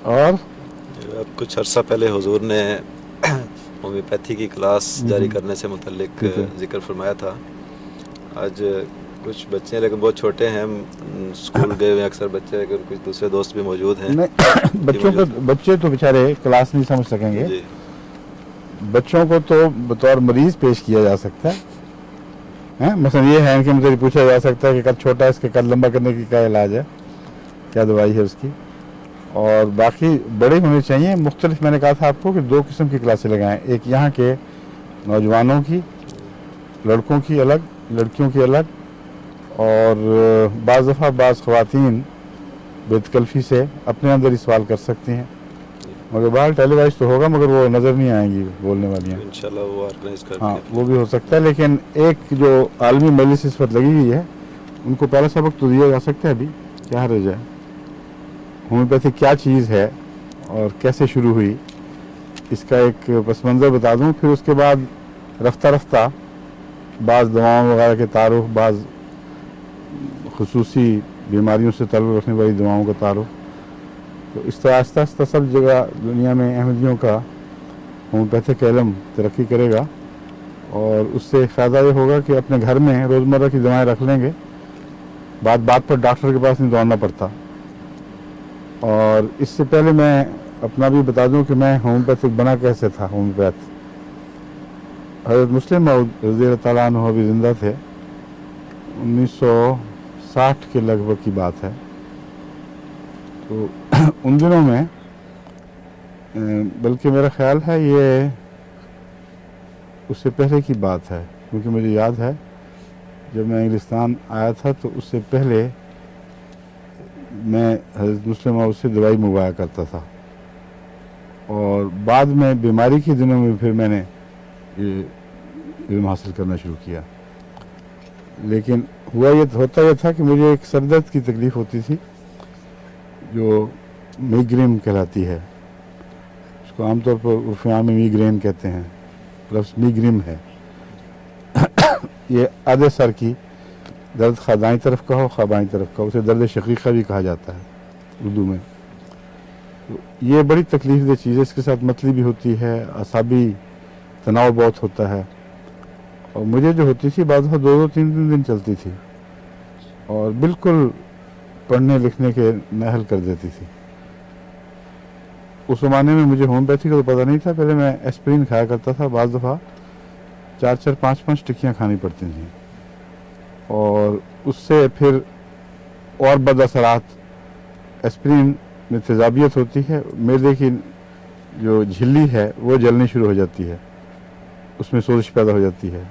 اور اب کچھ عرصہ پہلے حضور نے ہومیوپیتھی کی کلاس جاری کرنے سے متعلق ذکر فرمایا تھا. آج کچھ بچے ہیں لیکن بہت چھوٹے ہیں, اسکول گئے ہوئے اکثر بچے, لیکن کچھ دوسرے دوست بھی موجود ہیں. بچے تو بیچارے کلاس نہیں سمجھ سکیں گے. جی بچوں کو تو بطور مریض پیش کیا جا سکتا ہے. مثلا یہ ہے کہ مجھے پوچھا جا سکتا ہے کہ قد چھوٹا ہے اس کے قد لمبا کرنے کی کیا علاج ہے, کیا دوائی ہے اس کی. اور باقی بڑے ہونے چاہیے. مختلف میں نے کہا تھا آپ کو کہ 2 قسم کی کلاسیں لگائیں. ایک یہاں کے نوجوانوں کی, لڑکوں کی الگ, لڑکیوں کی الگ. اور بعض دفعہ بعض خواتین بے تکلفی سے اپنے اندر ہی سوال کر سکتی ہیں, مگر باہر ٹیلی وائز تو ہوگا مگر وہ نظر نہیں آئیں گی بولنے والی ہیں. انشاءاللہ وہ آرگنائز کرتے ہاں ہیں. وہ بھی ہو سکتا ہے. لیکن ایک جو عالمی مجلس اس پر لگی ہوئی ہے ان کو پہلا سبق تو دیا جا سکتا ہے. ابھی کیا حرج ہے, ہومیوپیتھی کیا چیز ہے اور کیسے شروع ہوئی, اس کا ایک پس منظر بتا دوں. پھر اس کے بعد رفتہ رفتہ بعض دواؤں وغیرہ کے تعارف, بعض خصوصی بیماریوں سے تعلق رکھنے والی دواؤں کا تعارف. تو اس طرح آہستہ آہستہ سب جگہ دنیا میں احمدیوں کا ہومیوپیتھک علم ترقی کرے گا. اور اس سے فائدہ یہ ہوگا کہ اپنے گھر میں روزمرہ کی دوائیں رکھ لیں گے, بات بات پر ڈاکٹر کے پاس نہیں دوڑنا پڑتا. اور اس سے پہلے میں اپنا بھی بتا دوں کہ میں ہومیوپیتھک بنا کیسے تھا. ہومیوپیتھ حضرت مسلم موعود رضی اللہ تعالیٰ عنہ ابھی زندہ تھے. 1960 کے لگ بھگ کی بات ہے. تو ان دنوں میں, بلکہ میرا خیال ہے یہ اس سے پہلے کی بات ہے, کیونکہ مجھے یاد ہے جب میں انگلستان آیا تھا تو اس سے پہلے میں حضرت مسلم موعود سے دوائی منگوایا کرتا تھا. اور بعد میں بیماری کے دنوں میں پھر میں نے یہ علم حاصل کرنا شروع کیا. لیکن ہوتا یہ تھا کہ مجھے ایک سر درد کی تکلیف ہوتی تھی جو میگرین کہلاتی ہے. اس کو عام طور پر عرف عام میں میگرین کہتے ہیں, لفظ میگرین ہے. یہ آدھے سر کی درد خواہ دائیں طرف کا ہو خواہ بائیں طرف کا, اسے درد شقیقہ بھی کہا جاتا ہے اردو میں. یہ بڑی تکلیف دہ چیز ہے. اس کے ساتھ متلی بھی ہوتی ہے, اعصابی تناؤ بہت ہوتا ہے. اور مجھے جو ہوتی تھی بعض دفعہ 2-3 دن چلتی تھی اور بالکل پڑھنے لکھنے کے نااہل کر دیتی تھی. اس زمانے میں مجھے ہومیوپیتھی کا تو پتہ نہیں تھا. پہلے میں ایسپرین کھایا کرتا تھا, بعض دفعہ 4-5 ٹکیاں کھانی پڑتی تھیں. اور اس سے پھر اور بد اثرات. ایسپرین میں تیزابیت ہوتی ہے, معدے کی جو جھلی ہے وہ جلنی شروع ہو جاتی ہے, اس میں سوزش پیدا ہو جاتی ہے.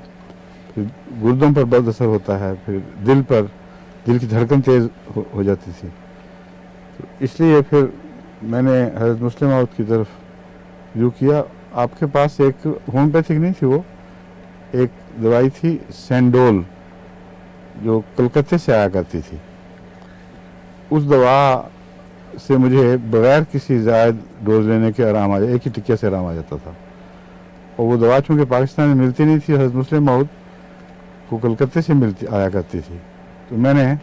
پھر گردوں پر بد اثر ہوتا ہے, پھر دل کی دھڑکن تیز ہو جاتی تھی. تو اس لیے پھر میں نے حضرت مسلم موعود کی طرف رجوع کیا. آپ کے پاس ایک ہومیوپیتھک نہیں تھی, وہ ایک دوائی تھی سینڈول جو کلکتے سے آیا کرتی تھی. اس دوا سے مجھے بغیر کسی زائد ڈوز لینے کے آرام آ جائے, ایک ہی ٹکیا سے آرام آ جاتا تھا. اور وہ دوا چونکہ پاکستان میں ملتی نہیں تھی, حضرت مسلم موعود کو کلکتے سے آیا کرتی تھی. تو میں نے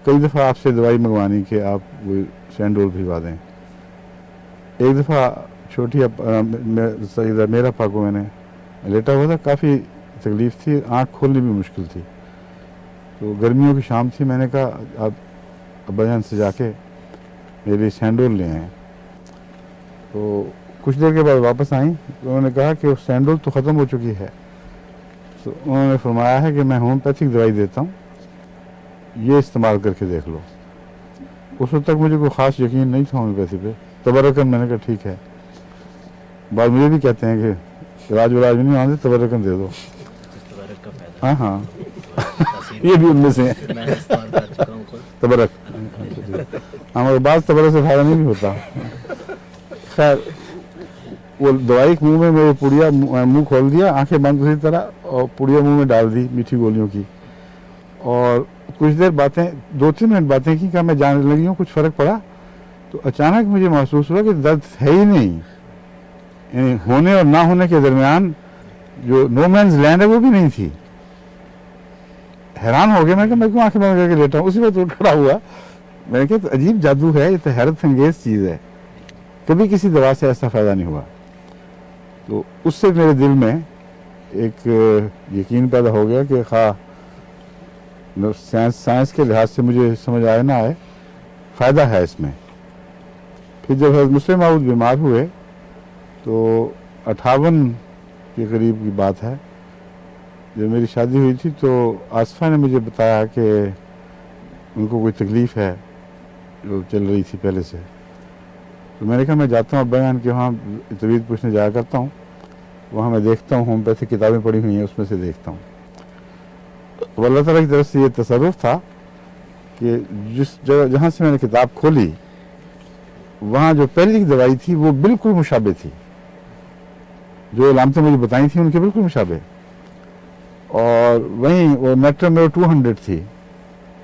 کئی دفعہ آپ سے دوائی منگوانی کہ آپ وہ سینڈول بھجوا دیں. ایک دفعہ چھوٹی سیدہ میرا پا کو میں نے لیٹا ہوا تھا, کافی تکلیف تھی, آنکھ کھولنی بھی مشکل تھی. تو گرمیوں کی شام تھی, میں نے کہا آپ ابا جان سے جا کے میرے لیے سینڈول لے آئیں. تو کچھ دیر کے بعد واپس آئیں تو انہوں نے کہا کہ وہ سینڈول تو ختم ہو چکی ہے. تو انہوں نے فرمایا ہے کہ میں ہومیوپیتھک دوائی دیتا ہوں, یہ استعمال کر کے دیکھ لو. اس وقت تک مجھے کوئی خاص یقین نہیں تھا ہومیوپیتھی پہ. تبرکن میں نے کہا ٹھیک ہے. بعد مجھے بھی کہتے ہیں کہ علاج ولاج نہیں آتے, تبرکن دے دو. ہاں یہ بھی ان میں سے تبرک. ہاں مگر بعض تبرک سے فائدہ نہیں بھی ہوتا. خیر وہ دوائی منہ میں میرے پڑیا منہ کھول دیا, آنکھیں بند اسی طرح, اور پڑیا منہ میں ڈال دی میٹھی گولیوں کی. اور کچھ دیر باتیں 2-3 منٹ باتیں کی, کہ میں جاننے لگی ہوں کچھ فرق پڑا. تو اچانک مجھے محسوس ہوا کہ درد ہے ہی نہیں, یعنی ہونے اور نہ ہونے کے درمیان جو نو مینز لینڈ ہے وہ بھی نہیں تھی. حیران ہو گیا میں کہ میں کیوں آنکھیں بند کر کے لیٹا ہوں. اسی وقت کھڑا ہوا, میں نے کہا تو عجیب جادو ہے, یہ تو حیرت انگیز چیز ہے. कभी किसी दवा से ऐसा फ़ायदा नहीं हुआ। तो उससे मेरे दिल में एक यकीन पैदा हो गया कि साइंस के लिहाज से मुझे समझ आए ना आए, फ़ायदा है इसमें। फिर जब हज़रत मुस्लिम माऊद बीमार हुए तो 58 के करीब की बात है, जब मेरी शादी हुई थी तो आसफ़ा ने मुझे बताया कि उनको कोई तकलीफ़ है जो चल रही थी पहले से। तो मैंने कहा मैं जाता हूँ बयान के वहाँ तबीयत पूछने जाया करता हूँ, वहाँ मैं देखता हूँ होम्योपैथिक किताबें पढ़ी हुई हैं, उसमें से देखता हूँ। तो अल्लाह ताला की तरफ से ये तसर्रुफ़ था कि जिस जगह जहाँ से मैंने किताब खोली वहाँ जो पहली दवाई थी वो बिल्कुल मुशाबे थी, जो इलामतें मुझे बताई थी उनके बिल्कुल मुशाबे। और वहीं वो नेट्रोमेर 200 थी,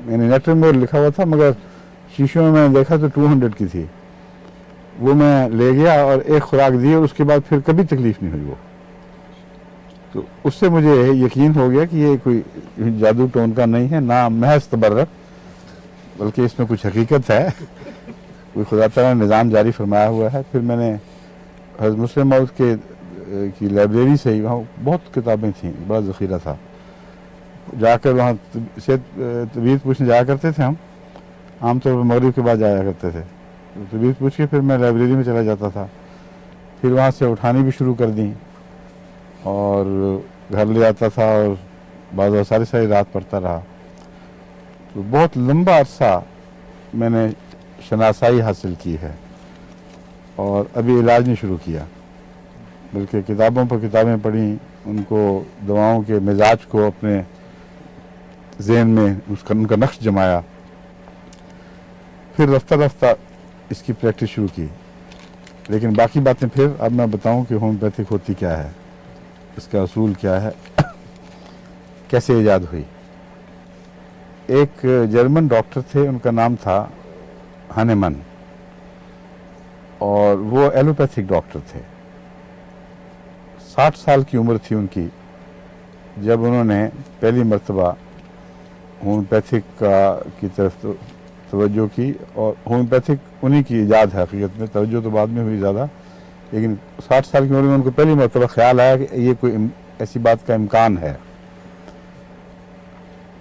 मैंने नेट्रोमेर लिखा हुआ था मगर शीशों में मैंने देखा तो 200 की थी। वो मैं ले गया और एक खुराक दी और उसके बाद फिर कभी तकलीफ़ नहीं हुई वो। तो उससे मुझे यकीन हो गया कि ये कोई जादू टोन का नहीं है, ना महज तबर्रक, बल्कि इसमें कुछ हकीकत है, कोई खुदा ताला ने निज़ाम जारी फरमाया हुआ है। फिर मैंने हज़रत मुस्लिम मौद की लाइब्रेरी से ही, वहाँ बहुत किताबें थीं, बड़ा ज़ख़ीरा था, जाकर वहाँ तबीयत पूछने जाया करते थे हम, आमतौर पर मगरिब के बाद जाया करते थे। तो तबीयत पूछ के फिर मैं लाइब्रेरी में चला जाता था, फिर वहाँ से उठानी भी शुरू कर दी और घर ले आता था और बाद सारी रात पढ़ता रहा। तो बहुत लंबा अरसा मैंने शनासाई हासिल की है और अभी इलाज नहीं शुरू किया, बल्कि किताबों पर किताबें पढ़ी, उनको दवाओं के मिजाज को अपने जहन में उनका नक्श जमाया, फिर रफ्ता रफ्ता इसकी प्रैक्टिस शुरू की। लेकिन बाकी बातें फिर अब मैं बताऊं कि होम्योपैथिक होती क्या है, इसका असूल क्या है, कैसे ईजाद हुई। एक जर्मन डॉक्टर थे, उनका नाम था हानेमन, और वो एलोपैथिक डॉक्टर थे। 60 साल की उम्र थी उनकी जब उन्होंने पहली मर्तबा होम्योपैथिक की तरफ तवज्जो की, और होम्योपैथिक उन्हीं की ईजाद है हकीकत में, तवज्जो तो बाद में हुई ज़्यादा, लेकिन 60 साल की उम्र में उनको पहली मर्तबा ख्याल आया कि ये कोई ऐसी बात का इम्कान है।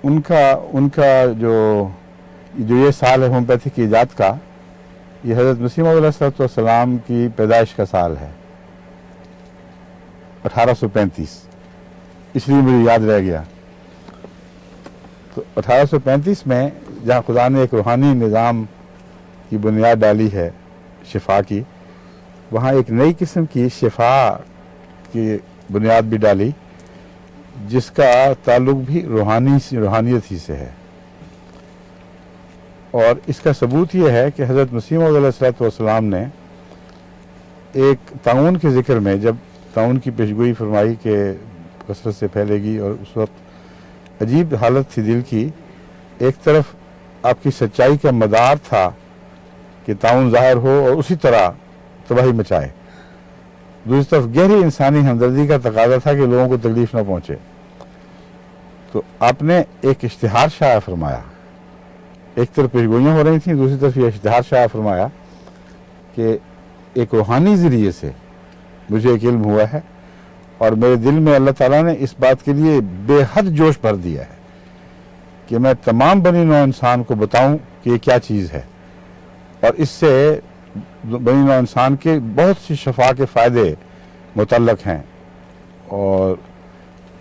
उनका जो ये साल है होम्योपैथिक की ईजाद का, ये हज़रत मसीह मौऊद अलैहिस्सलाम की पैदाइश का साल है, 1835, इसलिए मुझे याद रह गया। तो 1835 में जहाँ खुदा ने एक रूहानी निज़ाम की बुनियाद डाली है शिफा की, वहाँ एक नई किस्म की शिफा की बुनियाद भी डाली जिसका ताल्लुक भी रूहानियत ही से है। और इसका सबूत ये है कि हज़रत मसीह मौऊद अलैहिस्सलाम ने एक ताउन के ज़िक्र में, जब ताउन की पेशगोई फरमाई कि कसरत से फैलेगी, और उस वक्त अजीब हालत थी दिल की, एक तरफ आपकी सच्चाई का मदार था कि ताउन ज़ाहिर हो और उसी तरह तबाही मचाए, दूसरी तरफ गहरी इंसानी हमदर्दी का तकाजा था कि लोगों को तकलीफ़ ना पहुँचे। तो आपने एक इश्तिहार शाया फरमाया, एक तरफ पेशगोइयाँ हो रही थी, दूसरी तरफ ये इश्तिहार शाया फरमाया कि एक रूहानी ज़रिए से मुझे एक इल्म हुआ है, और मेरे दिल में अल्लाह ताला ने इस बात के लिए बेहद जोश भर दिया है कि मैं तमाम बनी नौ इंसान को बताऊं कि ये क्या चीज़ है, और इससे बनी नौ इंसान के बहुत सी शफा के फ़ायदे मुतल्लक हैं, और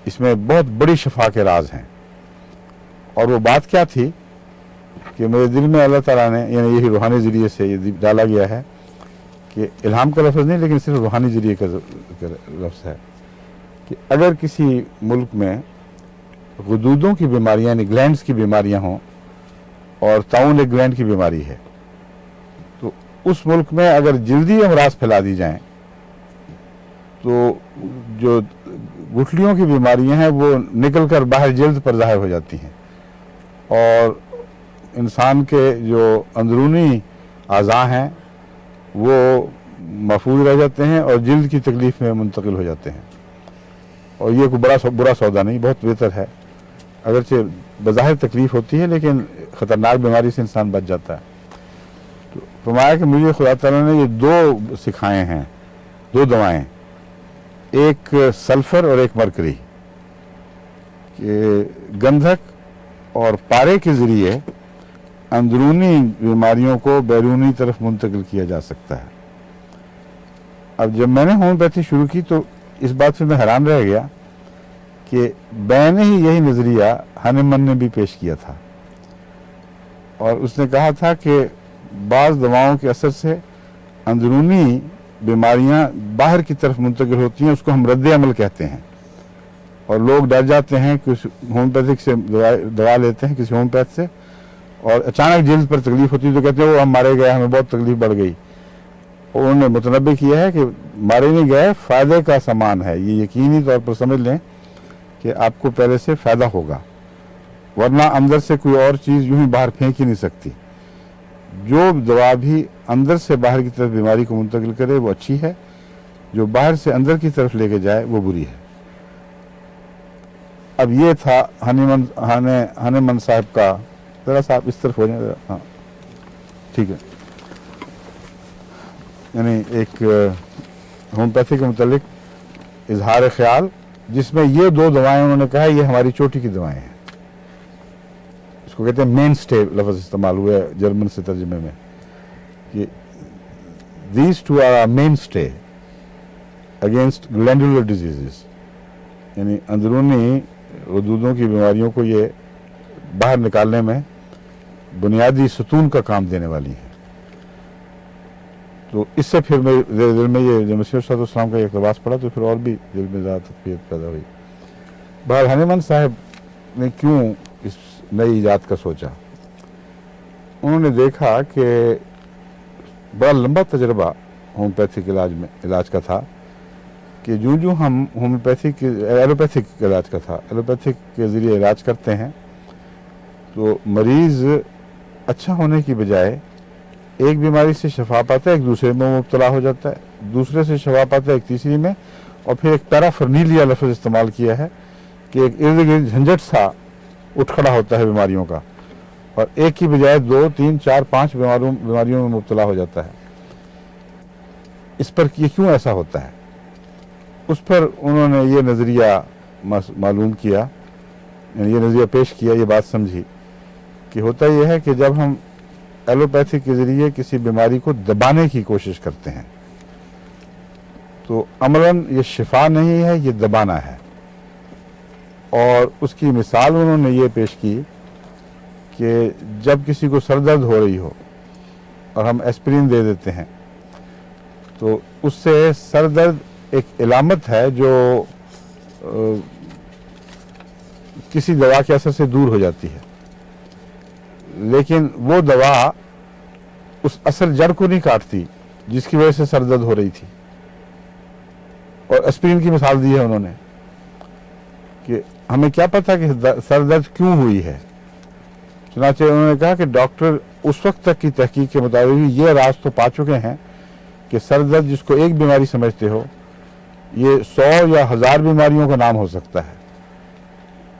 इसमें बहुत बड़ी शफा के राज हैं। और वो बात क्या थी कि मेरे दिल में अल्लाह ताला ने, यानी यही रूहानी ज़रिए से ये डाला गया है कि इल्हाम का लफ्ज़ नहीं, लेकिन सिर्फ रूहानी ज़रिए का लफ्ज़ है कि अगर किसी मुल्क में गुदूदों की बीमारियाँ, यानी ग्लैंड्स की बीमारियाँ हों, और ताउन एक ग्लैंड की बीमारी है, तो उस मुल्क में अगर जल्दी अमराज फैला दी जाएं तो जो गुठलियों की बीमारियां हैं वो निकल कर बाहर जल्द पर ज़ाहिर हो जाती हैं, और इंसान के जो अंदरूनी आज़ा हैं वो महफूज रह जाते हैं और जल्द की तकलीफ़ में मुंतकिल हो जाते हैं। और ये कोई बुरा सौदा नहीं, बहुत बेहतर है, अगरचे बज़ाहिर तकलीफ़ होती है लेकिन ख़तरनाक बीमारी से इंसान बच जाता है। तो फरमाया कि मुझे खुदा ताला ने ये दो सिखाए हैं, दो दवाएं, एक सल्फर और एक मरकरी, कि गंधक और पारे के ज़रिए अंदरूनी बीमारियों को बैरूनी तरफ मुंतकिल किया जा सकता है। अब जब मैंने होम्योपैथी शुरू की तो इस बात से मैं हैरान रह गया कि मैंने ही यही नज़रिया हनीमन ने भी पेश किया था, और उसने कहा था कि बाज़ दवाओं के असर से अंदरूनी बीमारियां बाहर की तरफ मुंतकिल होती हैं, उसको हम रद्द अमल कहते हैं। और लोग डर जाते हैं कि होम्योपैथिक से दवा लेते हैं किसी होम्योपैथ से, और अचानक जिल्द पर तकलीफ होती है तो कहते हैं वो हम मारे गए, हमें बहुत तकलीफ बढ़ गई। और उन्होंने मुतनब्बे किया है कि मारे नहीं गए, फ़ायदे का सामान है, ये यकीनी तौर पर समझ लें कि आपको पहले से फ़ायदा होगा, वरना अंदर से कोई और चीज़ यूं ही बाहर फेंक ही नहीं सकती। जो दवा भी अंदर से बाहर की तरफ बीमारी को मुंतकिल करे वो अच्छी है, जो बाहर से अंदर की तरफ लेके जाए वो बुरी है। अब ये था हनीमन साहब का, ज़रा सा आप इस तरफ हो जाए, हाँ ठीक है, यानी एक होम्योपैथी के मुतालिक इजहार ख्याल, जिसमें ये दो दवाएं उन्होंने कहा ये हमारी चोटी की दवाएं हैं। इसको कहते हैं मेन स्टे लफ्ज़ इस्तेमाल हुआ है जर्मन से तर्जुमे में, कि these two are mainstay against glandular diseases, यानी अंदरूनी गदूदों की बीमारियों को ये बाहर निकालने में बुनियादी सतून का काम देने वाली है। तो इससे फिर मेरे दिल में ये जब मसीह सल्लल्लाहु का इक़्तिबास पड़ा तो फिर और भी दिल में ज़्यादा तकलीफ पैदा हुई। बहर हनीमन साहब ने क्यों इस नई ईजाद का सोचा? उन्होंने देखा कि बड़ा लंबा तजर्बा होम्योपैथिक इलाज का था, कि जो हम एलोपैथिक इलाज का था, एलोपैथिक के ज़रिए इलाज करते हैं तो मरीज़ अच्छा होने की बजाय एक बीमारी से शफा पाता है, एक दूसरे में मुब्तला हो जाता है, दूसरे से शफा पाता है एक तीसरी में, और फिर एक पैराफर्नीलिया लफ्ज़ इस्तेमाल किया है कि एक इर्द गिर्द झंझट सा उठ खड़ा होता है बीमारियों का, और एक की बजाय 2, 3, 4, 5 बीमारियों में मुब्तला हो जाता है। इस पर ये क्यों ऐसा होता है, उस पर उन्होंने ये नज़रिया मालूम किया, ये नज़रिया पेश किया, ये बात समझी कि होता यह है कि जब हम एलोपैथी के ज़रिए किसी बीमारी को दबाने की कोशिश करते हैं तो अमलन ये शिफा नहीं है, ये दबाना है। और उसकी मिसाल उन्होंने ये पेश की कि जब किसी को सर दर्द हो रही हो और हम एस्पिरिन दे देते हैं तो उससे सर दर्द एक इलामत है जो किसी दवा के असर से दूर हो जाती है, लेकिन वो दवा उस असल जड़ को नहीं काटती जिसकी वजह से सर दर्द हो रही थी। और एस्पिरिन की मिसाल दी है उन्होंने कि हमें क्या पता कि सर दर्द क्यों हुई है, चुनांचे उन्होंने कहा कि डॉक्टर उस वक्त तक की तहकीक के मुताबिक ये राज तो पा चुके हैं कि सर दर्द जिसको एक बीमारी समझते हो ये 100 या 1000 बीमारियों का नाम हो सकता है।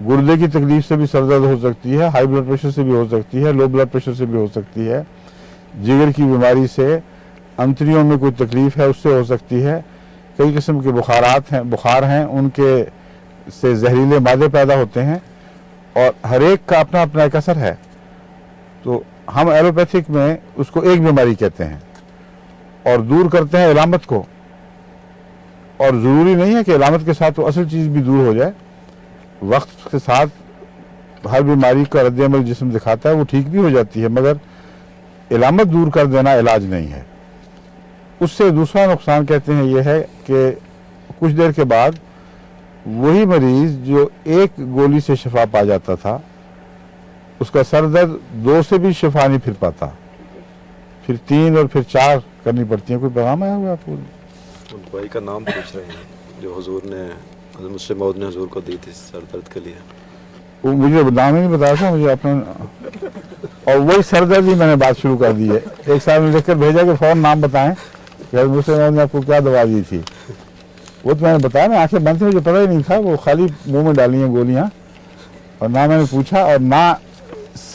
गुर्दे की तकलीफ से भी सर दर्द हो सकती है, हाई ब्लड प्रेशर से भी हो सकती है, लो ब्लड प्रेशर से भी हो सकती है, जिगर की बीमारी से, अंतड़ियों में कोई तकलीफ है उससे हो सकती है, कई किस्म के बुखार हैं उनके से जहरीले मादे पैदा होते हैं, और हर एक का अपना अपना एक असर है। तो हम एलोपैथिक में उसको एक बीमारी कहते हैं और दूर करते हैं इलामत को, और ज़रूरी नहीं है कि इलामत के साथ वो असल चीज़ भी दूर हो जाए। वक्त के साथ हर बीमारी का रद्द-ए-अमल जिस्म दिखाता है वो ठीक भी हो जाती है, मगर इलामत दूर कर देना इलाज नहीं है। उससे दूसरा नुकसान कहते हैं ये है कि कुछ देर के बाद वही मरीज़ जो एक गोली से शिफा पा जाता था उसका सर दर्द 2 से भी शिफा नहीं फिर पाता, फिर 3 और फिर 4 करनी पड़ती है। कोई पैगाम आया हुआ आपको? दवाई का नाम पूछ रहे हैं जो हुजूर ने, हज़रत मुस्लिम मौद ने हुजूर को दी थी सर दर्द के लिए। वो मुझे नाम ही नहीं बताया था मुझे अपना, और वही सर दर्द ही मैंने बात शुरू कर दी है। एक साल में लिखकर भेजा कि फ़ौरन नाम बताएं कि हज़रत मुस्लिम मौद ने आपको क्या दवा दी थी। वो तो मैंने बताया ना, आंखें बंद थी, मुझे पता ही नहीं था, वो खाली मुंह में डाली हैं गोलियाँ, और ना मैंने पूछा, और ना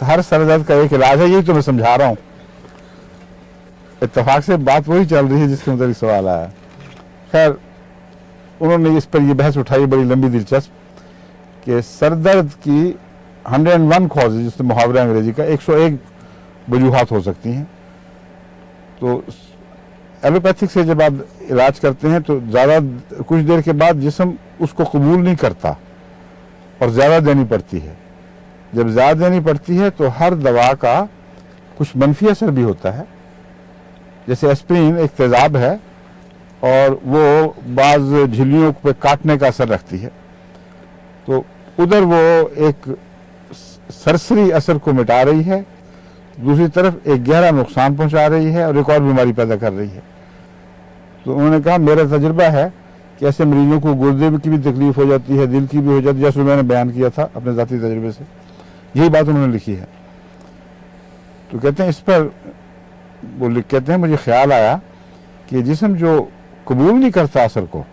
हर सर दर्द का एक इलाज है, यही तो मैं समझा रहा हूँ। इत्तेफाक से बात वही चल रही है जिसके मुताबिक सवाल आया। खैर उन्होंने इस पर ये बहस उठाई बड़ी लंबी दिलचस्प कि सर दर्द की 101 कॉजेज, जिससे मुहावरा अंग्रेजी का 101 वजूहात हो सकती हैं। तो एलोपैथिक से जब आप इलाज करते हैं तो ज़्यादा कुछ देर के बाद जिस्म उसको कबूल नहीं करता और ज़्यादा देनी पड़ती है। जब ज़्यादा देनी पड़ती है तो हर दवा का कुछ मनफी असर भी होता है। जैसे एस्प्रिन एक तेज़ाब है और वो बाज़ झिल्लियों पे काटने का असर रखती है, तो उधर वो एक सरसरी असर को मिटा रही है, दूसरी तरफ एक गहरा नुकसान पहुंचा रही है और एक और बीमारी पैदा कर रही है। तो उन्होंने कहा मेरा तजुर्बा है कि ऐसे मरीजों को गुर्दे की भी तकलीफ हो जाती है, दिल की भी हो जाती है, जैसे मैंने बयान किया था अपने ज़ाती तजुर्बे से, यही बात उन्होंने लिखी है। तो कहते हैं इस पर वो कहते हैं मुझे ख्याल आया कि जिस्म जो कबूल नहीं करता असर को,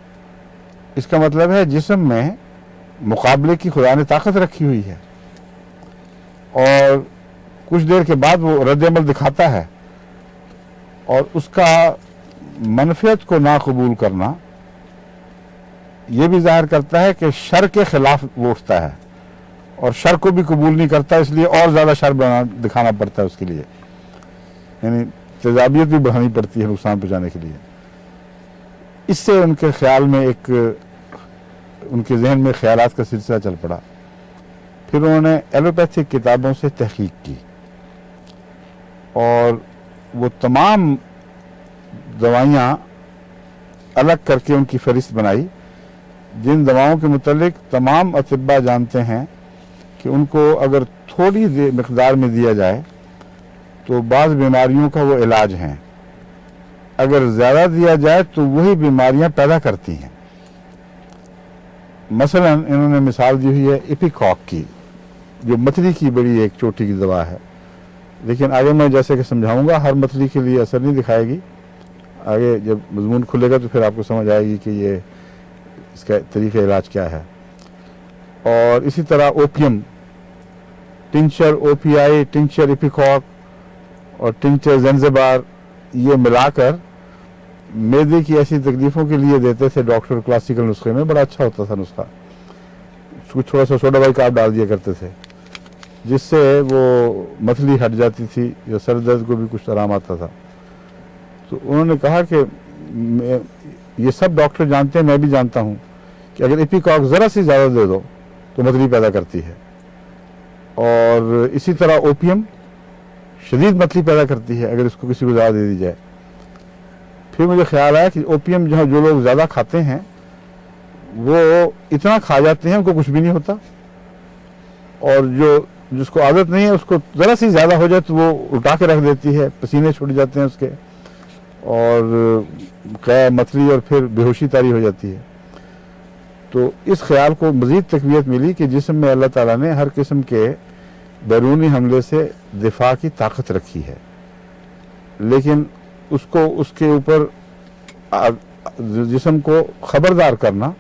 इसका मतलब है जिस्म में मुकाबले की खुदा ने ताकत रखी हुई है और कुछ देर के बाद वो रद्द-ए-अमल दिखाता है और उसका मनफियत को ना कबूल करना ये भी जाहिर करता है कि शर के खिलाफ वो उठता है और शर को भी कबूल नहीं करता, इसलिए और ज़्यादा शर दिखाना पड़ता है उसके लिए, यानी तेजाबियत भी बढ़ानी पड़ती है नुकसान पहुँचाने के लिए। इससे उनके ख्याल में उनके जहन में ख्यालात का सिलसिला चल पड़ा। फिर उन्होंने एलोपैथिक किताबों से तहकीक की और वो तमाम दवाइयाँ अलग करके उनकी फहरिस्त बनाई, जिन दवाओं के मुतालिक तमाम अतिब्बा जानते हैं कि उनको अगर थोड़ी मिक़दार में दिया जाए तो बाज़ बीमारियों का वो इलाज हैं, अगर ज़्यादा दिया जाए तो वही बीमारियां पैदा करती हैं। मसलन इन्होंने मिसाल दी हुई है इपिकॉक की, जो मछली की बड़ी एक चोटी की दवा है, लेकिन आगे मैं जैसे कि समझाऊंगा हर मछली के लिए असर नहीं दिखाएगी। आगे जब मजमून खुलेगा तो फिर आपको समझ आएगी कि ये इसका तरीक़ा इलाज क्या है। और इसी तरह opium, tincture OPI, tincture ipecac और टिंचर ज़ंज़िबार, ये मिलाकर मैदे की ऐसी तकलीफ़ों के लिए देते थे डॉक्टर क्लासिकल नुस्खे में, बड़ा अच्छा होता था नुस्खा। कुछ थोड़ा सा सोडा बाइकार्ब डाल दिया करते थे जिससे वो मछली हट जाती थी या सर दर्द को भी कुछ आराम आता था। तो उन्होंने कहा कि ये सब डॉक्टर जानते हैं, मैं भी जानता हूँ कि अगर इपिकॉक ज़रा सी ज़्यादा दे दो तो मछली पैदा करती है, और इसी तरह ओपियम शदीद मछली पैदा करती है अगर इसको किसी को ज़्यादा दे दी जाए। फिर मुझे ख्याल आया कि ओपियम जो लोग ज़्यादा खाते हैं वो इतना खा जाते हैं उनको कुछ भी नहीं होता, और जिसको आदत नहीं है उसको ज़रा सी ज़्यादा हो जाए तो वो उल्टा के रख देती है, पसीने छूट जाते हैं उसके और कै मछली और फिर बेहोशी तारी हो जाती है। तो इस ख्याल को मज़ीद तक़वियत मिली कि जिस्म में अल्लाह ताला ने हर किस्म के बैरूनी हमले से दिफा की ताकत रखी है, लेकिन उसको उसके ऊपर जिस्म को ख़बरदार करना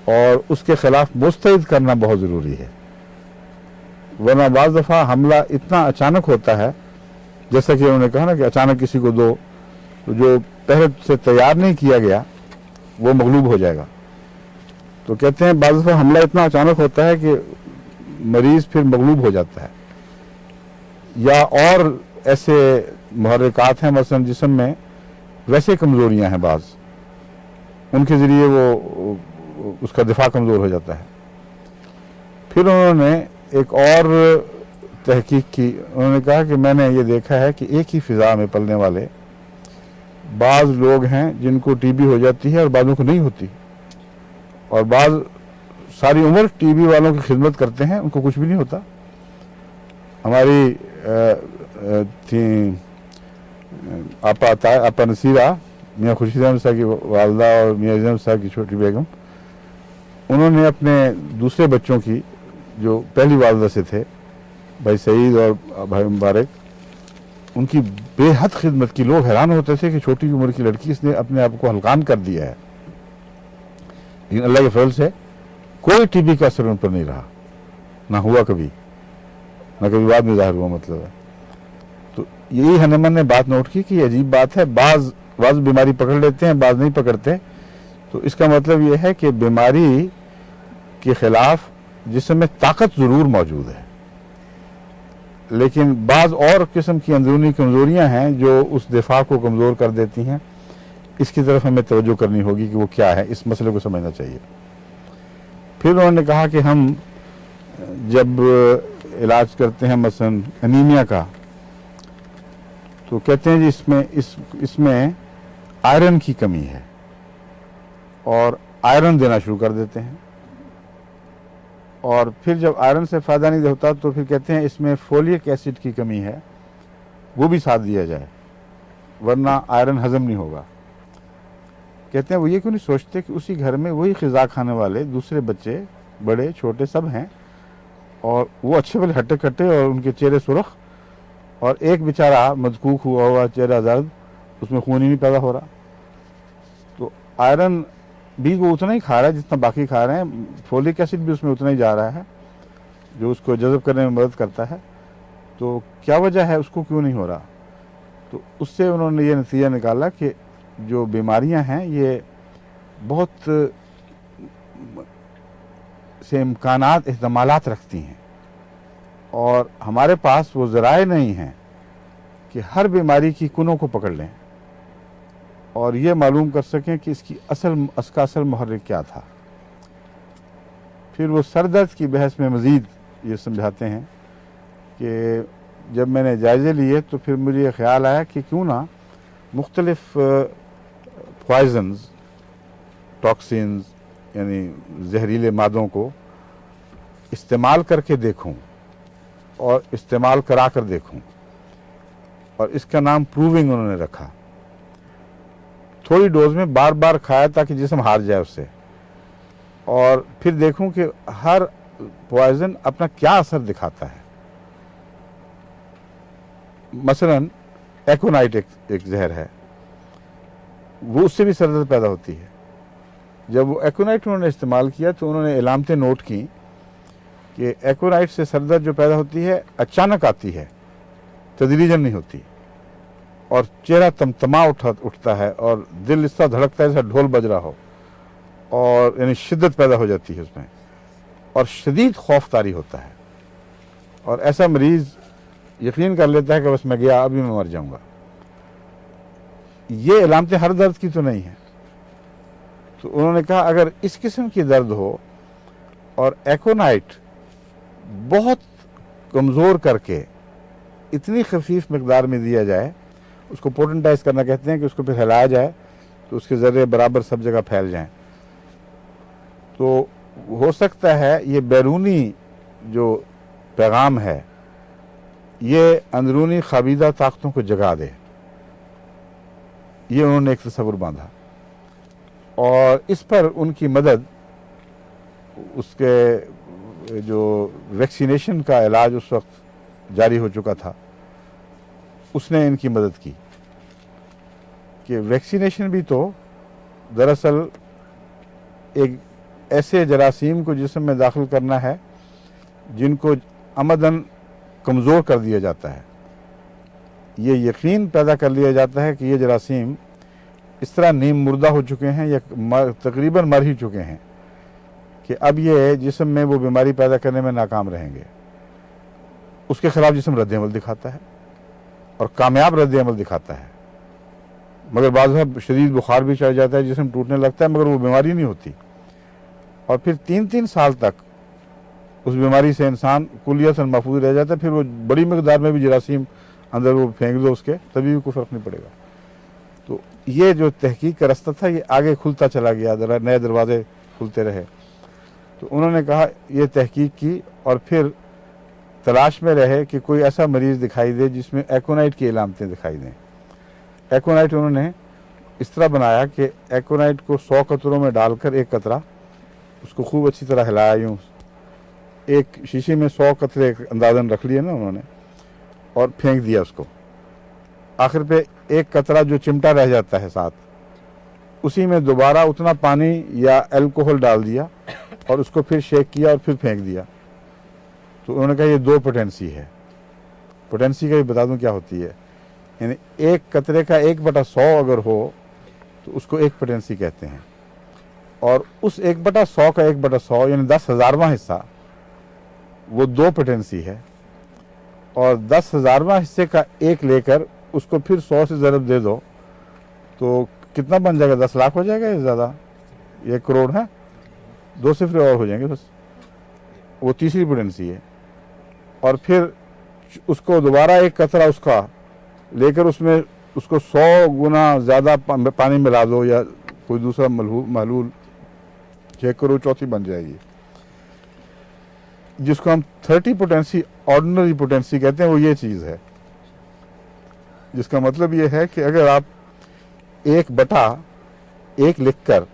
और उसके ख़िलाफ़ मुस्तैद करना बहुत ज़रूरी है, वरना बाज़ दफ़ा हमला इतना अचानक होता है, जैसा कि उन्होंने कहा ना कि अचानक किसी को दो तो जो पहले से तैयार नहीं किया गया वो मगलूब हो जाएगा। तो कहते हैं बाज़ दफ़ा हमला इतना अचानक होता है कि मरीज़ फिर मगलूब हो जाता है, या और ऐसे मुहर्रिकात हैं मसलन जिस्म में वैसे कमज़ोरियाँ हैं बाज़, उनके ज़रिए वो उसका दिफा कमज़ोर हो जाता है। फिर उन्होंने एक और तहकीक की, उन्होंने कहा कि मैंने ये देखा है कि एक ही फ़िज़ा में पलने वाले बाज़ लोग हैं जिनको टीबी हो जाती है और बाज़ों को नहीं होती, और बाज़ सारी उम्र टीबी वालों की खिदमत करते हैं, उनको कुछ भी नहीं होता। हमारी थी आपा नसीरा, मियाँ खुर्शीद अहमद साहब की वालदा और मियाँ अज़ीज़ अहमद साहब की छोटी बेगम, उन्होंने अपने दूसरे बच्चों की जो पहली वालदा से थे, भाई सईद और भाई मुबारक, उनकी बेहद खिदमत की। लोग हैरान होते थे कि छोटी उम्र की लड़की, इसने अपने आप को हल्कान कर दिया है, लेकिन अल्लाह के फजल से कोई टीबी का असर उन पर नहीं रहा, ना हुआ कभी, ना कभी बाद में ज़ाहिर हुआ मतलब है। तो यही हनीमन ने बात नोट की कि ये अजीब बात है, बाज बीमारी पकड़ लेते हैं, बाज नहीं पकड़ते। तो इसका मतलब ये है कि बीमारी के खिलाफ जिस्म में ताकत ज़रूर मौजूद है, लेकिन बाज़ और किस्म की अंदरूनी कमज़ोरियाँ हैं जो उस दिफा को कमज़ोर कर देती हैं। इसकी तरफ हमें तवज्जो करनी होगी कि वो क्या है, इस मसले को समझना चाहिए। फिर उन्होंने कहा कि हम जब इलाज करते हैं मसलन एनीमिया का, तो कहते हैं जी इसमें आयरन की कमी है और आयरन देना शुरू कर देते हैं। और फिर जब आयरन से फ़ायदा नहीं होता तो फिर कहते हैं इसमें फोलिक एसिड की कमी है, वो भी साथ दिया जाए वरना आयरन हज़म नहीं होगा। कहते हैं वो ये क्यों नहीं सोचते कि उसी घर में वही ग़िज़ा खाने वाले दूसरे बच्चे बड़े छोटे सब हैं और वो अच्छे भले हट्टे कट्टे और उनके चेहरे सुरख, और एक बेचारा मदकूक हुआ हुआ, चेहरा दर्द, उसमें खून ही नहीं पैदा हो रहा। तो आयरन भी वो उतना ही खा रहा है जितना बाकी खा रहे हैं, फोलिक एसिड भी उसमें उतना ही जा रहा है जो उसको जज़ब करने में मदद करता है। तो क्या वजह है, उसको क्यों नहीं हो रहा? तो उससे उन्होंने ये नतीजा निकाला कि जो बीमारियां हैं ये बहुत से इम्कानात एहतमालात रखती हैं और हमारे पास वो ज़राए नहीं हैं कि हर बीमारी की कुनों को पकड़ लें और ये मालूम कर सकें कि इसका असल मुहर्रिक क्या था। फिर वो सर दर्द की बहस में मज़ीद ये समझाते हैं कि जब मैंने जायज़े लिए तो फिर मुझे ये ख्याल आया कि क्यों ना मुख्तलिफ़ पॉइज़न्स, टॉक्सिन्स यानी जहरीले मादों को इस्तेमाल करके देखूं और इस्तेमाल करा कर देखूं, और इसका नाम प्रूविंग उन्होंने रखा। थोड़ी डोज में बार बार खाया ताकि जिस्म हार जाए उससे, और फिर देखूं कि हर पॉइज़न अपना क्या असर दिखाता है। मसलन एकोनाइट एक जहर है, वो उससे भी सर दर्द पैदा होती है। जब वो एकोनाइट उन्होंने इस्तेमाल किया तो उन्होंने इलामतें नोट की कि एकोनाइट से सर दर्द जो पैदा होती है अचानक आती है, तदरीजन नहीं होती, और चेहरा तमतमा उठता है और दिल इस तरह धड़कता है जैसा ढोल बज रहा हो, और यानी शिद्दत पैदा हो जाती है उसमें, और शदीद खौफ तारी होता है, और ऐसा मरीज़ यकीन कर लेता है कि बस मैं गया, अभी मैं मर जाऊंगा। ये इलामतें हर दर्द की तो नहीं है। तो उन्होंने कहा अगर इस किस्म की दर्द हो और एकोनाइट बहुत कमज़ोर करके इतनी खफीफ मकदार में दिया जाए, उसको पोटेंटाइज करना कहते हैं कि उसको फिर हिलाया जाए तो उसके ज़र्रे बराबर सब जगह फैल जाएं, तो हो सकता है ये बैरूनी जो पैगाम है ये अंदरूनी खाबीदा ताकतों को जगा दे। ये उन्होंने एक तस्वुर बांधा और इस पर उनकी मदद, उसके जो वैक्सीनेशन का इलाज उस वक्त जारी हो चुका था, उसने इनकी मदद की कि वैक्सीनेशन भी तो दरअसल एक ऐसे जरासीम को जिस्म में दाखिल करना है जिनको अमदन कमज़ोर कर दिया जाता है। ये यकीन पैदा कर लिया जाता है कि ये जरासीम इस तरह नीम मुर्दा हो चुके हैं या तकरीबन मर ही चुके हैं कि अब ये जिस्म में वो बीमारी पैदा करने में नाकाम रहेंगे। उसके ख़िलाफ़ जिस्म रद्द-ए-अमल दिखाता है और कामयाब रद्द-ए-अमल दिखाता है, मगर बाज़ दफ़ा शदीद बुखार भी चढ़ जाता है, जिस्म टूटने लगता है, मगर वो बीमारी नहीं होती, और फिर 3-3 साल तक उस बीमारी से इंसान कुलियतन महफूज रह जाता है। फिर वो बड़ी मकदार में भी जरासीम अंदर वो फेंक दो उसके, तभी भी कोई फ़र्क नहीं पड़ेगा। तो ये जो तहकीक का रास्ता था ये आगे खुलता चला गया, नए दरवाजे खुलते रहे। तो उन्होंने कहा ये तहकीक की और फिर तलाश में रहे कि कोई ऐसा मरीज़ दिखाई दे जिसमें एकोनाइट की इलामतें दिखाई दें। एकोनाइट उन्होंने इस तरह बनाया कि एकोनाइट को 100 कतरों में डालकर एक कतरा, उसको खूब अच्छी तरह हिलाया, यूँ एक शीशी में 100 कतरे अंदाज़न रख लिए ना उन्होंने, और फेंक दिया उसको। आखिर पे एक कतरा जो चिमटा रह जाता है साथ, उसी में दोबारा उतना पानी या अल्कोहल डाल दिया और उसको फिर शेक किया और फिर फेंक दिया। तो उन्होंने कहा ये 2 पोटेंसी है। पोटेंसी का भी बता दूं क्या होती है। यानी एक कतरे का 1/100 अगर हो तो उसको एक पोटेंसी कहते हैं, और उस 1/100 का 1/100 यानी 10,000वां हिस्सा वो 2 पोटेंसी है, और 10,000वां हिस्से का एक लेकर उसको फिर 100 से ज़रब दे दो तो कितना बन जाएगा? 10 लाख हो जाएगा या ज़्यादा? 1 करोड़ है, 2 सिफरे और हो जाएंगे बस। वो तीसरी पोटेंसी है। और फिर उसको दोबारा एक कतरा उसका लेकर उसमें उसको 100 गुना ज़्यादा पानी मिला दो या कोई दूसरा महलूल, 6 करोड़ चौथी बन जाएगी, जिसको हम 30 पोटेंसी ऑर्डिनरी पोटेंसी कहते हैं। वो ये चीज़ है, जिसका मतलब ये है कि अगर आप 1/1 लिखकर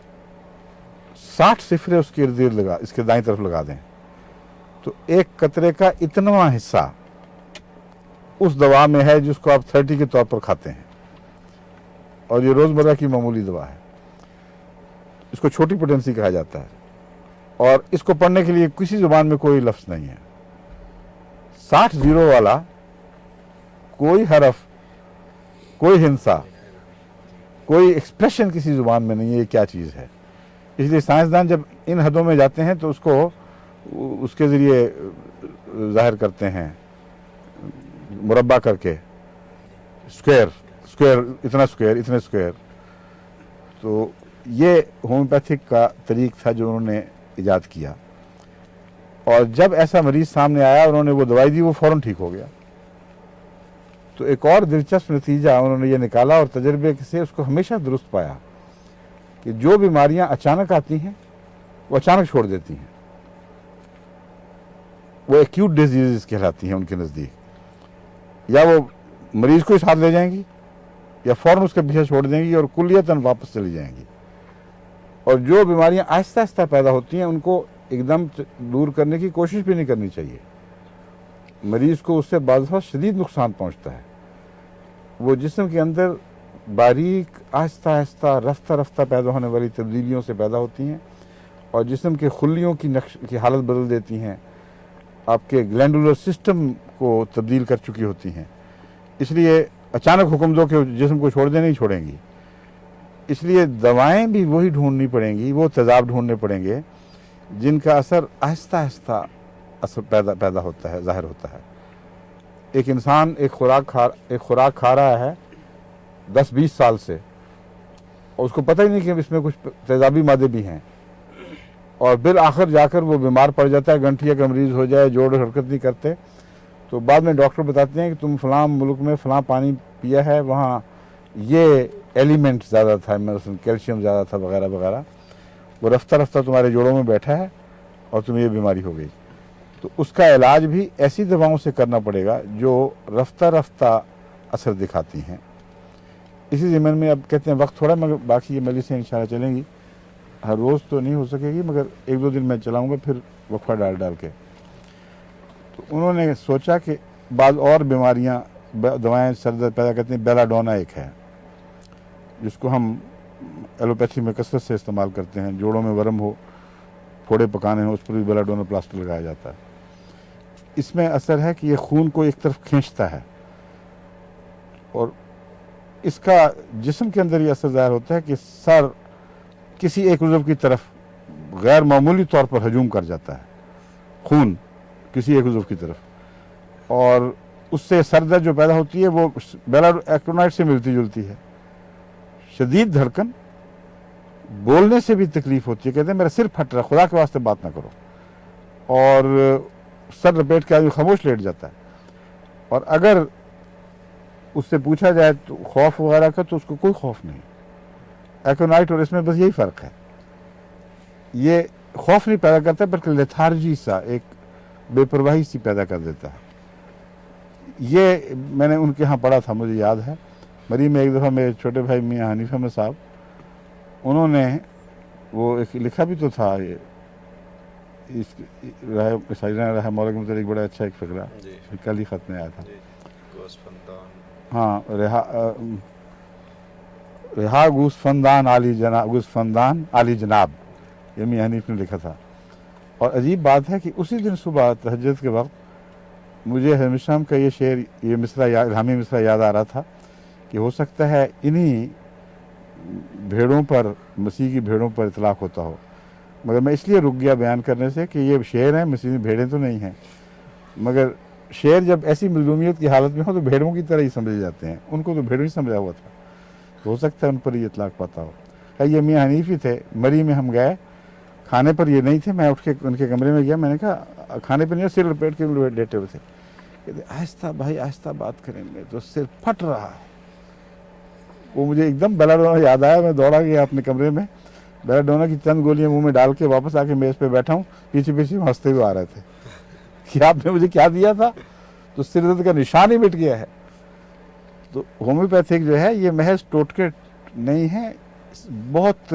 60 सिफरे उसके इर्द गिर्द लगा, इसके दाईं तरफ लगा दें, तो एक कतरे का इतनावां हिस्सा उस दवा में है जिसको आप 30 के तौर पर खाते हैं, और ये रोज़मर्रा की मामूली दवा है। इसको छोटी पोटेंसी कहा जाता है, और इसको पढ़ने के लिए किसी ज़ुबान में कोई लफ्ज़ नहीं है। 60 जीरो वाला कोई हरफ, कोई हिंसा, कोई एक्सप्रेशन किसी ज़ुबान में नहीं है ये क्या चीज़ है। इसलिए साइंसदान जब इन हदों में जाते हैं तो उसको उसके ज़रिए ज़ाहिर करते हैं, मुरब्बा करके, स्क्वायर स्क्वायर, इतना स्क्वायर, इतने स्क्वायर। तो ये होम्योपैथिक का तरीक़ था जो उन्होंने इजाद किया, और जब ऐसा मरीज़ सामने आया उन्होंने वो दवाई दी, वो फ़ौरन ठीक हो गया। तो एक और दिलचस्प नतीजा उन्होंने ये निकाला और तजर्बे से उसको हमेशा दुरुस्त पाया कि जो बीमारियां अचानक आती हैं वो अचानक छोड़ देती हैं, वो एक्यूट डिजीज़ कहलाती हैं उनके नज़दीक। या वो मरीज़ को ही साथ ले जाएंगी या फ़ौरन उसके पीछे छोड़ देंगी और कुल्लियतन वापस चली जाएंगी। और जो बीमारियां आहिस्ता आहिस्ता पैदा होती हैं उनको एकदम दूर करने की कोशिश भी नहीं करनी चाहिए। मरीज़ को उससे बाज़ दफ़ा शदीद नुकसान पहुंचता है। वो जिस्म के अंदर बारीक आहिस्ता आहिस्ता रफ्ता रफ्ता पैदा होने वाली तब्दीलियों से पैदा होती हैं, और जिस्म के खुलियों की हालत बदल देती हैं, आपके ग्लैंडुलर सिस्टम को तब्दील कर चुकी होती हैं। इसलिए अचानक हुक्म दो कि जिस्म को छोड़ दे, नहीं छोड़ेंगी। इसलिए दवाएं भी वही ढूंढनी पड़ेंगी, वो तेज़ाब ढूंढने पड़ेंगे जिनका असर आहिस्ता आहिस्ता असर पैदा होता है, ज़ाहिर होता है। एक इंसान एक खुराक खा रहा है 10-20 साल से, और उसको पता ही नहीं कि इसमें कुछ तेज़ाबी मादे भी हैं, और बिल आखिर जाकर वो बीमार पड़ जाता है, गंठिया का मरीज़ हो जाए, जोड़ हरकत नहीं करते, तो बाद में डॉक्टर बताते हैं कि तुम फ़लाँ मुल्क में फ़लाँ पानी पिया है, वहाँ ये एलिमेंट ज़्यादा था, मतलब कैल्शियम ज़्यादा था वगैरह वगैरह, वो रफ्ता रफ्ता तुम्हारे जोड़ों में बैठा है और तुम्हें ये बीमारी हो गई। तो उसका इलाज भी ऐसी दवाओं से करना पड़ेगा जो रफ्ता रफ्ता असर दिखाती हैं। इसी ज़मीन में अब कहते हैं वक्त थोड़ा, मगर बाकी ये मेडिसिन इंशाल्लाह चलेंगी, हर रोज़ तो नहीं हो सकेगी, मगर 1-2 दिन मैं चलाऊँगा, फिर वक्फा डाल के। तो उन्होंने सोचा कि बाद और बीमारियाँ दवाएँ सर दर्द पैदा करती हैं। बेलाडोना एक है जिसको हम एलोपैथी में कसरत से इस्तेमाल करते हैं, जोड़ों में वरम हो, फोड़े पकाने हो, उस पर भी बेलाडोना प्लास्टर लगाया जाता है। इसमें असर है कि ये खून को एक तरफ खींचता है, और इसका जिस्म के अंदर ये असर ज़ाहिर होता है कि सर किसी एक उज़व की तरफ गैर मामूली तौर पर हजूम कर जाता है, खून किसी एक उज़व की तरफ, और उससे सर दर्द जो पैदा होती है वो बेलाएक्टिनाइड से मिलती जुलती है। शदीद धड़कन, बोलने से भी तकलीफ होती है, कहते हैं मेरा सिर फट रहा, खुदा के वास्ते बात ना करो, और सर लपेट के आदमी खामोश लेट जाता है। और अगर उससे पूछा जाए तो खौफ वगैरह का, तो उसको कोई खौफ नहीं। एक्टिनाइड और इसमें बस यही फ़र्क है, ये खौफ नहीं पैदा करता बल्कि लेथार्जी सा, एक बेपरवाही सी पैदा कर देता है। ये मैंने उनके यहाँ पढ़ा था, मुझे याद है। मरी में एक दफ़ा मेरे छोटे भाई मियाँ हनीफ अहमद साहब, उन्होंने वो एक लिखा भी तो था, ये रहा मौला के मतलब एक बड़ा अच्छा एक फ़िक्रा कल ही ख़त में आया था। हाँ, रेहा गुस्फंदान आली जनाब, ये मियाँ हनीफ ने लिखा था। और अजीब बात है कि उसी दिन सुबह तहज्जुद के वक्त मुझे हमीशाम का ये शेर, ये मिसरा इल्हामी मिसरा याद आ रहा था कि हो सकता है इन्हीं भेड़ों पर, मसीह की भेड़ों पर इतलाक होता हो। मगर मैं इसलिए रुक गया बयान करने से कि ये शेर हैं, मसीह में भेड़ें तो नहीं हैं। मगर शेर जब ऐसी मजलूमियत की हालत में हो तो भेड़ों की तरह ही समझे जाते हैं, उनको तो भेड़ों ही समझा हुआ था, तो हो सकता है उन पर ये इतलाक पाता हो। ये मियाँ हनीफ ही थे। मरी में हम गए, खाने पर ये नहीं थे, मैं उठ के उनके कमरे में गया, मैंने कहा खाने पर नहीं, सिर लपेट के लेटे हुए थे। कहते आहिस्ता भाई आहिस्ता बात करेंगे, तो सिर फट रहा है। वो मुझे एकदम बेलाडोना याद आया, मैं दौड़ा गया अपने कमरे में, बेलाडोना की चंद गोलियां मुंह में डाल के वापस आके मेज पे बैठा हूँ, पीछे पीछे हंसते हुए आ रहे थे कि आपने मुझे क्या दिया था, तो सिर दर्द का निशान ही मिट गया है। तो होम्योपैथिक जो है ये महज टोटके नहीं है, बहुत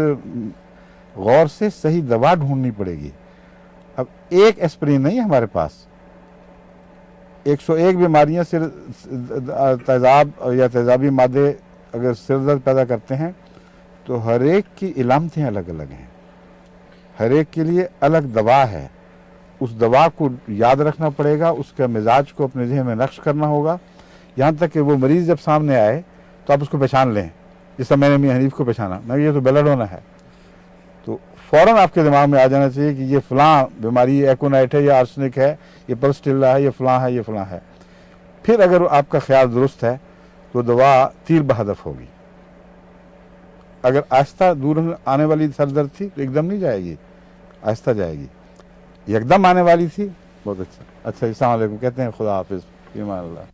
गौर से सही दवा ढूंढनी पड़ेगी। अब एक एस्प्रिन नहीं है हमारे पास, 101 बीमारियां सिर तेजाब या तेजाबी मादे अगर सिर दर्द पैदा करते हैं तो हर एक की इलामतें अलग अलग हैं, हर एक के लिए अलग दवा है। उस दवा को याद रखना पड़ेगा, उसका मिजाज को अपने जहन में नक्श करना होगा, यहाँ तक कि वो मरीज़ जब सामने आए तो आप उसको पहचान लें, जैसा मैंने मियां हनीफ को पहचाना, मैं ये तो बेलाडोना है, तो फ़ौरन आपके दिमाग में आ जाना चाहिए कि ये फ़लाँ बीमारी एकोनाइट है या आर्सेनिक है, ये पल्स्टिल्ला है, ये फ़लाँ है, ये फ़लाँ है। फिर अगर आपका ख्याल दुरुस्त है तो दवा तीर बहदफ होगी। अगर आहिस्ता दूर आने वाली सर दर्द थी तो एकदम नहीं जाएगी, आहिस्ता जाएगी। एकदम आने वाली थी, बहुत अच्छा। अस्सलाम वालेकुम कहते हैं, खुदा हाफिज़, ईमान अल्लाह।